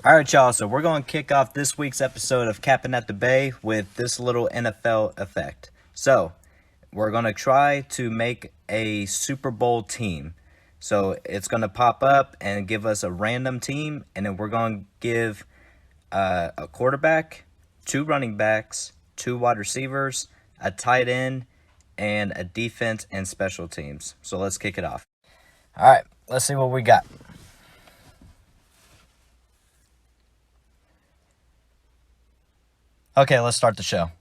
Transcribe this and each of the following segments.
All right, y'all. So we're going to kick off this week's episode of Capping at the Bay with this little NFL effect. So we're going to try to make a Super Bowl team. So it's going to pop up and give us a random team, and then we're going to give a quarterback, 2 running backs, 2 wide receivers, a tight end, and a defense and special teams. So let's kick it off. All right, let's see what we got. Okay, let's start the show.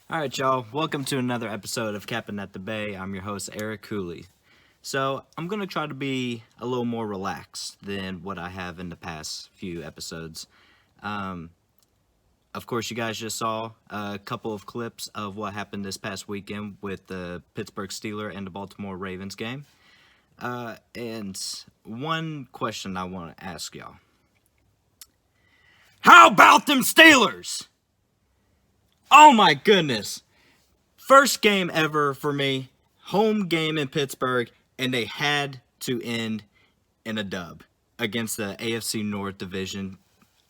Alright, y'all, welcome to another episode of Capping at the Bay. I'm your host, Eric Cooley. So, I'm going to try to be a little more relaxed than what I have in the past few episodes. Of course, you guys just saw a couple of clips of what happened this past weekend with the Pittsburgh Steelers and the Baltimore Ravens game. And one question I want to ask y'all. How about them Steelers? Oh my goodness. First game ever for me, home game in Pittsburgh, and they had to end in a dub against the AFC North Division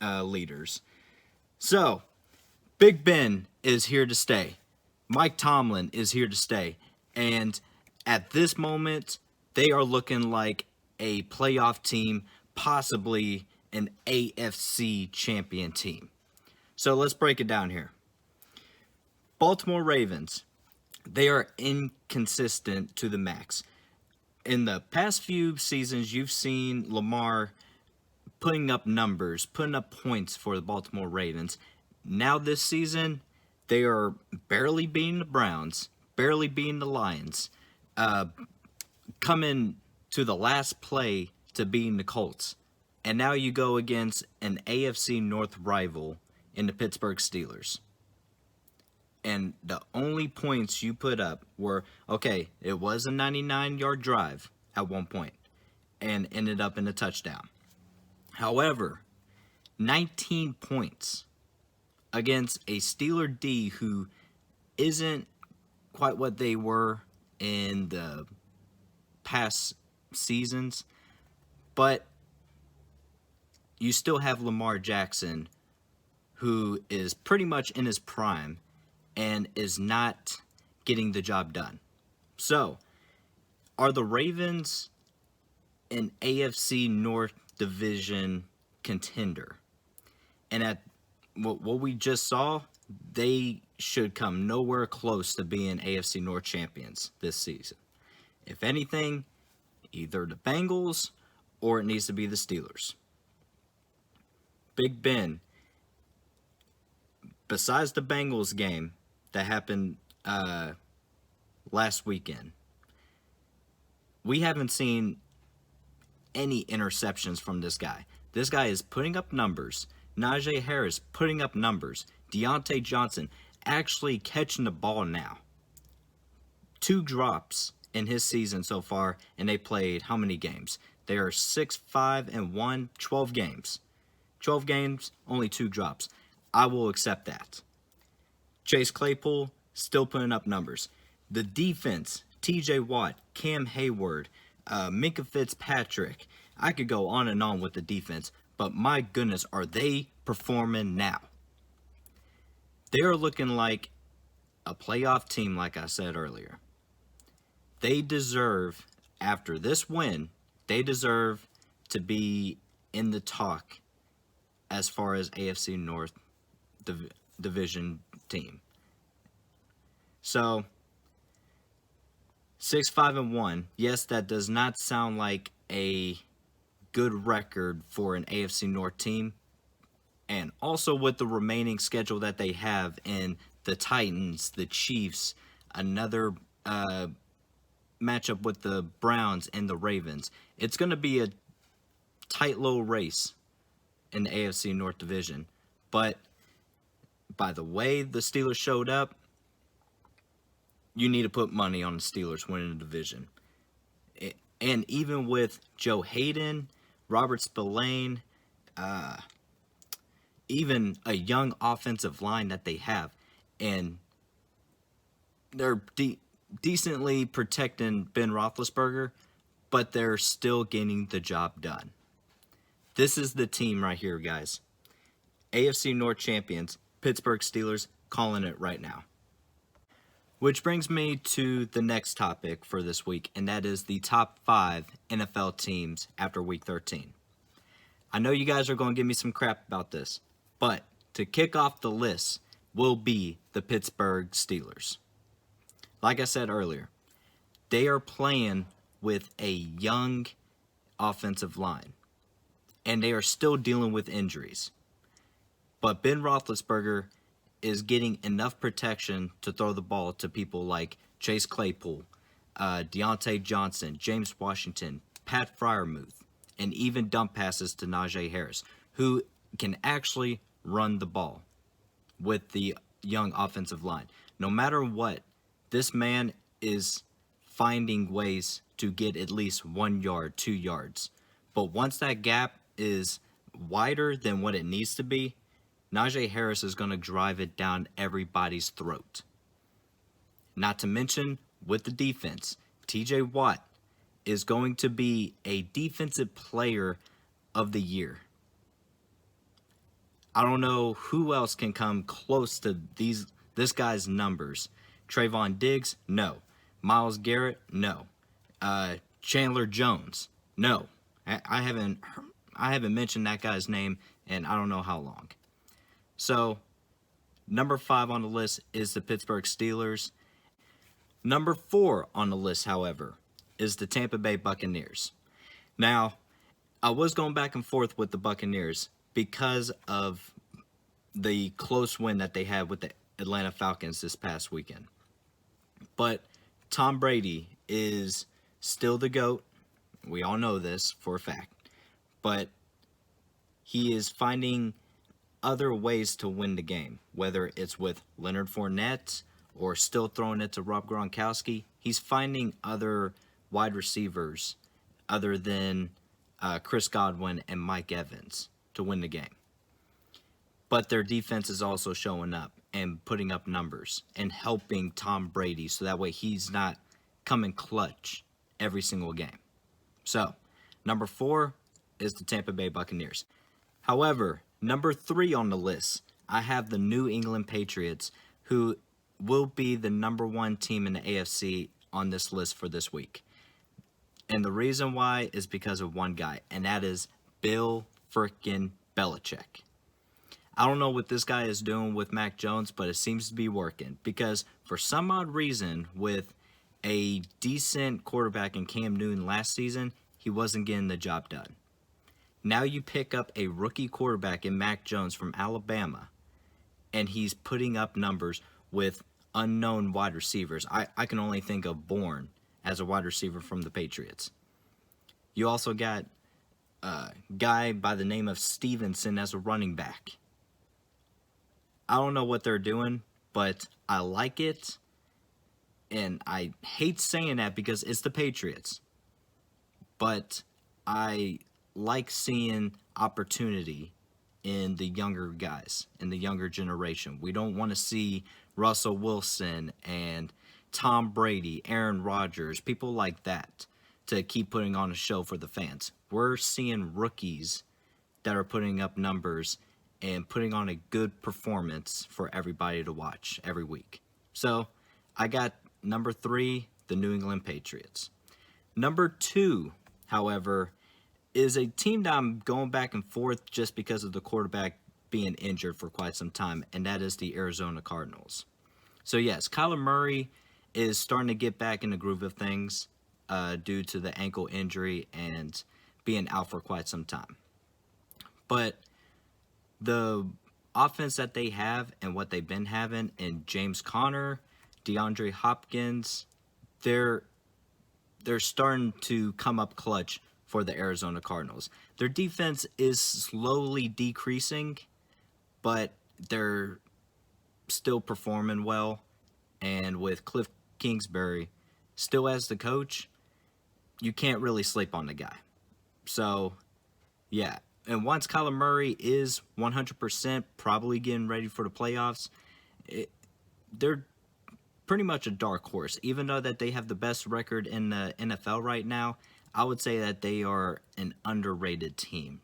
leaders. So, Big Ben is here to stay. Mike Tomlin is here to stay. And at this moment, they are looking like a playoff team, possibly an AFC champion team. So let's break it down here. Baltimore Ravens, they are inconsistent to the max. In the past few seasons, you've seen Lamar putting up numbers, putting up points for the Baltimore Ravens. Now this season, they are barely beating the Browns, barely beating the Lions, coming to the last play to beating the Colts. And now you go against an AFC North rival in the Pittsburgh Steelers. And the only points you put up were, okay, it was a 99-yard drive at one point and ended up in a touchdown. However, 19 points against a Steeler D who isn't quite what they were in the past seasons, but you still have Lamar Jackson, who is pretty much in his prime and is not getting the job done. So, are the Ravens an AFC North Division contender? And at what we just saw, they should come nowhere close to being AFC North champions this season. If anything, either the Bengals or it needs to be the Steelers. Big Ben, besides the Bengals game that happened last weekend, we haven't seen any interceptions from this guy. This guy is putting up numbers. Najee Harris putting up numbers. Deontay Johnson actually catching the ball now. 2 drops in his season so far, and they played how many games? They are 6-5-1, 12 games. 12 games, only 2 drops. I will accept that. Chase Claypool still putting up numbers. The defense, T.J. Watt, Cam Hayward, Minka Fitzpatrick. I could go on and on with the defense, but my goodness, are they performing now? They are looking like a playoff team, like I said earlier. They deserve, after this win, they deserve to be in the talk as far as AFC North division team. So 6-5-1. Yes, that does not sound like a good record for an AFC North team. And also with the remaining schedule that they have in the Titans, the Chiefs, another matchup with the Browns and the Ravens. It's going to be a tight little race in the AFC North division. But by the way the Steelers showed up, you need to put money on the Steelers winning the division. And even with Joe Hayden, Robert Spillane, even a young offensive line that they have, and they're decently protecting Ben Roethlisberger, but they're still getting the job done. This is the team right here, guys. AFC North champions, Pittsburgh Steelers, calling it right now. Which brings me to the next topic for this week, and that is the top 5 NFL teams after Week 13. I know you guys are going to give me some crap about this, but to kick off the list will be the Pittsburgh Steelers. Like I said earlier, they are playing with a young offensive line, and they are still dealing with injuries. But Ben Roethlisberger is getting enough protection to throw the ball to people like Chase Claypool, Deontay Johnson, James Washington, Pat Freiermuth, and even dump passes to Najee Harris, who can actually run the ball with the young offensive line. No matter what, this man is finding ways to get at least 1 yard, 2 yards. But once that gap is wider than what it needs to be, Najee Harris is going to drive it down everybody's throat. Not to mention, with the defense, T.J. Watt is going to be a defensive player of the year. I don't know who else can come close to this guy's numbers. Trayvon Diggs? No. Myles Garrett? No. Chandler Jones? No. I haven't mentioned that guy's name in I don't know how long. So, number 5 on the list is the Pittsburgh Steelers. Number 4 on the list, however, is the Tampa Bay Buccaneers. Now, I was going back and forth with the Buccaneers because of the close win that they had with the Atlanta Falcons this past weekend. But Tom Brady is still the GOAT. We all know this for a fact. But he is finding other ways to win the game, whether it's with Leonard Fournette or still throwing it to Rob Gronkowski. He's finding other wide receivers other than Chris Godwin and Mike Evans to win the game. But their defense is also showing up and putting up numbers and helping Tom Brady so that way he's not coming clutch every single game. So, number 4 is the Tampa Bay Buccaneers. However, number 3 on the list, I have the New England Patriots, who will be the number 1 team in the AFC on this list for this week. And the reason why is because of one guy, and that is Bill frickin' Belichick. I don't know what this guy is doing with Mac Jones, but it seems to be working. Because for some odd reason, with a decent quarterback in Cam Newton last season, he wasn't getting the job done. Now you pick up a rookie quarterback in Mac Jones from Alabama, and he's putting up numbers with unknown wide receivers. I can only think of Bourne as a wide receiver from the Patriots. You also got a guy by the name of Stevenson as a running back. I don't know what they're doing, but I like it. And I hate saying that because it's the Patriots. But I like seeing opportunity in the younger guys, in the younger generation. We don't want to see Russell Wilson and Tom Brady, Aaron Rodgers, people like that to keep putting on a show for the fans. We're seeing rookies that are putting up numbers and putting on a good performance for everybody to watch every week. So I got number 3, the New England Patriots. Number 2, however, is a team that I'm going back and forth just because of the quarterback being injured for quite some time, and that is the Arizona Cardinals. So yes, Kyler Murray is starting to get back in the groove of things due to the ankle injury and being out for quite some time. But the offense that they have and what they've been having, and James Conner, DeAndre Hopkins, they're starting to come up clutch for the Arizona Cardinals. Their defense is slowly decreasing, but they're still performing well. And with Cliff Kingsbury still as the coach, you can't really sleep on the guy. So, yeah. And once Kyler Murray is 100% probably getting ready for the playoffs, they're pretty much a dark horse. Even though that they have the best record in the NFL right now, I would say that they are an underrated team.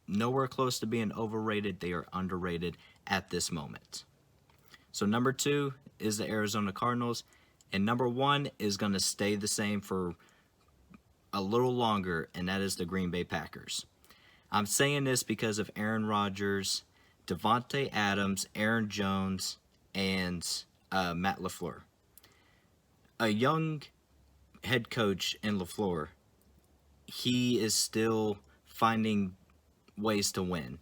Nowhere close to being overrated. They are underrated at this moment. So number 2 is the Arizona Cardinals, and number 1 is going to stay the same for a little longer, and that is the Green Bay Packers. I'm saying this because of Aaron Rodgers, Devontae Adams, Aaron Jones, and Matt LaFleur. A young head coach in LaFleur, he is still finding ways to win.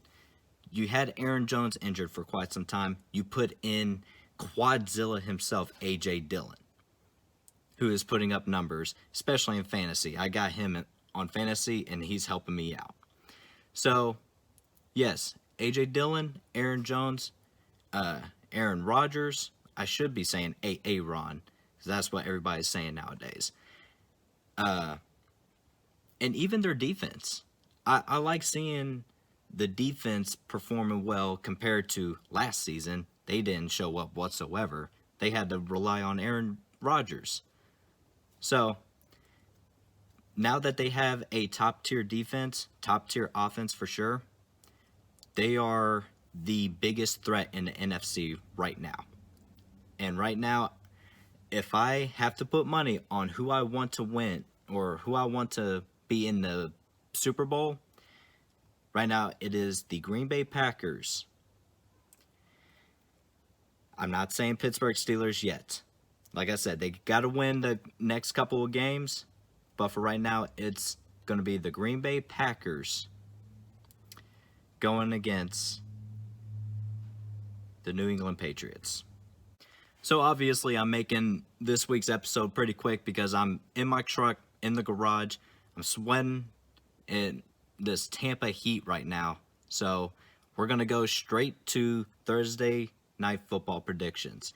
You had Aaron Jones injured for quite some time. You put in Quadzilla himself, A.J. Dillon, who is putting up numbers, especially in fantasy. I got him on fantasy, and he's helping me out. So, yes, A.J. Dillon, Aaron Jones, Aaron Rodgers. I should be saying Aaron, because that's what everybody's saying nowadays. And even their defense. I like seeing the defense performing well compared to last season. They didn't show up whatsoever. They had to rely on Aaron Rodgers. So, now that they have a top-tier defense, top-tier offense for sure, they are the biggest threat in the NFC right now. And right now, if I have to put money on who I want to win or who I want to be in the Super Bowl, right now it is the Green Bay Packers. I'm not saying Pittsburgh Steelers yet. Like I said, they got to win the next couple of games. But for right now, it's going to be the Green Bay Packers going against the New England Patriots. So obviously, I'm making this week's episode pretty quick because I'm in my truck, in the garage. I'm sweating in this Tampa heat right now. So we're going to go straight to Thursday night football predictions.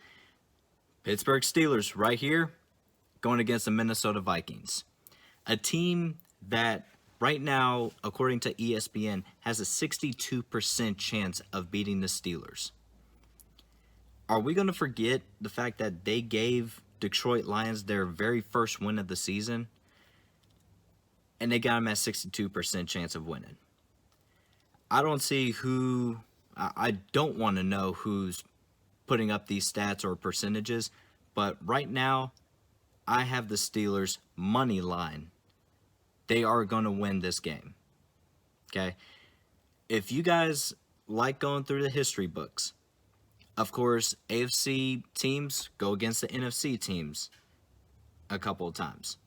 Pittsburgh Steelers right here going against the Minnesota Vikings. A team that right now, according to ESPN, has a 62% chance of beating the Steelers. Are we going to forget the fact that they gave Detroit Lions their very first win of the season? And they got them at 62% chance of winning. I don't see who... I don't want to know who's putting up these stats or percentages. But right now, I have the Steelers money line. They are going to win this game. Okay? If you guys like going through the history books, of course, AFC teams go against the NFC teams a couple of times.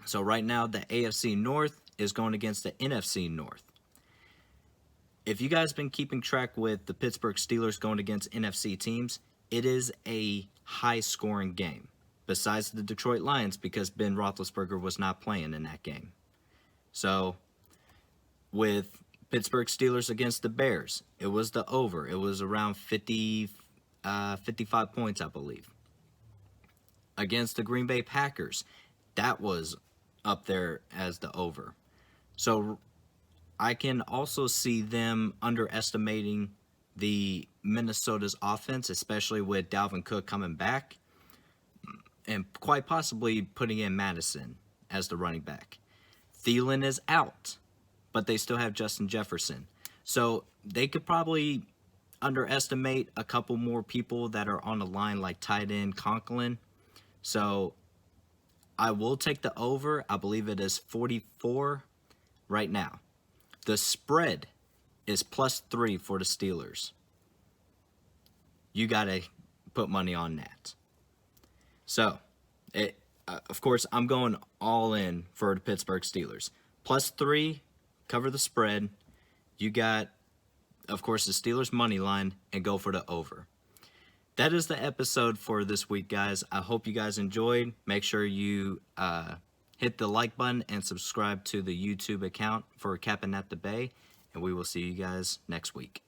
So right now, the AFC North is going against the NFC North. If you guys been keeping track with the Pittsburgh Steelers going against NFC teams, it is a high-scoring game. Besides the Detroit Lions, because Ben Roethlisberger was not playing in that game. So, with Pittsburgh Steelers against the Bears, it was the over. It was around 55 points, I believe. Against the Green Bay Packers, that was up there as the over. So, I can also see them underestimating the Minnesota's offense, especially with Dalvin Cook coming back, and quite possibly putting in Madison as the running back. Thielen is out, but they still have Justin Jefferson. So they could probably underestimate a couple more people that are on the line, like tight end Conklin. So I will take the over. I believe it is 44 right now. The spread is +3 for the Steelers. You got to put money on that. So, of course, I'm going all in for the Pittsburgh Steelers. +3, cover the spread. You got, of course, the Steelers money line, and go for the over. That is the episode for this week, guys. I hope you guys enjoyed. Make sure you hit the like button and subscribe to the YouTube account for Capping at the Bay, and we will see you guys next week.